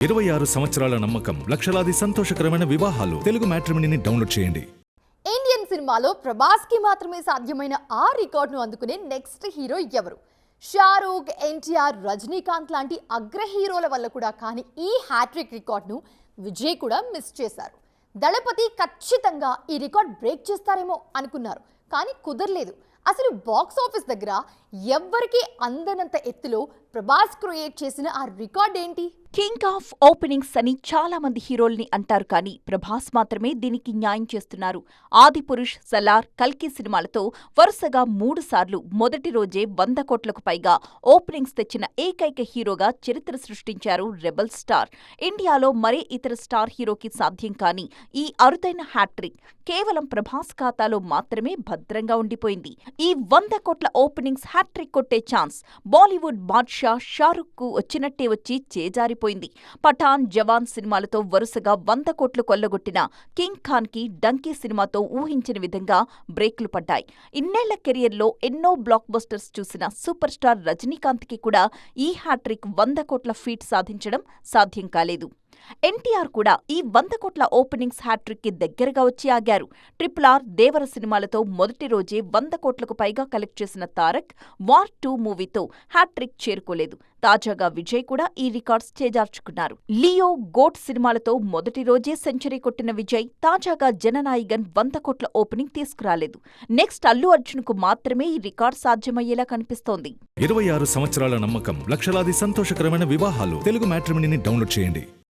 26 సంవత్సరాల నమ్మకం, లక్షలాది సంతోషకరమైన వివాహాలు. తెలుగు మ్యాట్రిమోనీని డౌన్లోడ్ చేయండి. ఇండియన్ సినిమాలో ప్రభాస్ కి మాత్రమే సాధ్యమైన ఆ రికార్డును అందుకునే నెక్స్ట్ హీరో ఎవరు? షారూక్, ఎన్టీఆర్, రజనీకాంత్ లాంటి అగ్ర హీరోల వల్ల కూడా కానీ ఈ హ్యాట్రిక్ రికార్డును విజయ్ కూడా మిస్ చేశారు. దళపతి ఖచ్చితంగా ఈ రికార్డ్ బ్రేక్ చేస్తారేమో అనుకున్నారు, కానీ కుదరలేదు. అసలు బాక్స్ ఆఫీస్ దగ్గర ఎవ్వరికీ అందనంత ఎత్తులో ప్రభాస్ క్రియేట్ చేసిన ఆ రికార్డ్ ఏంటి? కింగ్ ఆఫ్ ఓపెనింగ్స్ అని చాలా మంది హీరోల్ని అంటారు, కానీ ప్రభాస్ మాత్రమే దీనికి న్యాయం చేస్తున్నారు. ఆదిపురుష్, సలార్, కల్కి సినిమాలతో వరుసగా 3 సార్లు మొదటి రోజే 100 కోట్లకు పైగా ఓపెనింగ్స్ తెచ్చిన ఏకైక హీరోగా చరిత్ర సృష్టించారు రెబల్ స్టార్. ఇండియాలో మరే ఇతర స్టార్ హీరోకి సాధ్యం కాని ఈ అరుదైన హ్యాట్రిక్ కేవలం ప్రభాస్ ఖాతాలో మాత్రమే భద్రంగా ఉండిపోయింది. ఈ 100 కోట్ల ఓపెనింగ్స్ హ్యాట్రిక్ కొట్టే ఛాన్స్ బాలీవుడ్ బాద్షా షారుఖ్ కు వచ్చినట్టే వచ్చి చేజారిపోయింది. పఠాన్, జవాన్ సినిమాలతో వరుసగా 100 కోట్లు కొల్లగొట్టిన కింగ్ ఖాన్ కి డంకీ సినిమాతో ఊహించని విధంగా బ్రేకులు పడ్డాయి. ఇన్నేళ్ల కెరియర్లో ఎన్నో బ్లాక్ బస్టర్స్ చూసిన సూపర్ స్టార్ రజనీకాంత్ కి కూడా ఈ హ్యాట్రిక్ 100 కోట్ల ఫీట్ సాధించడం సాధ్యం కాలేదు. ఎన్టీఆర్ కూడా ఈ 100 కోట్ల ఓపెనింగ్స్ హ్యాట్రిక్ కి దగ్గరగా వచ్చి ఆగారు. RRR, దేవర సినిమాలతో మొదటి రోజే 100 కోట్లకు పైగా కలెక్ట్ చేసిన తారక్ వార్ 2 మూవీతో హ్యాట్రిక్ చేరుకోలేదు. తాజాగా విజయ్ కూడా ఈ రికార్డ్స్ చేజార్చుకున్నారు. లియో, గోట్ సినిమాలతో మొదటి రోజే సెంచరీ కొట్టిన విజయ్ తాజాగా జననాయగన్ 100 కోట్ల ఓపెనింగ్ తీసుకురాలేదు. నెక్స్ట్ అల్లు అర్జున్ కు మాత్రమే ఈ రికార్డ్ సాధ్యమయ్యేలా కనిపిస్తోంది. 26 సంవత్సరాల నమ్మకం, లక్షలాది సంతోషకరమైన వివాహాలు. తెలుగు మ్యాట్రిమోనీని డౌన్లోడ్ చేయండి.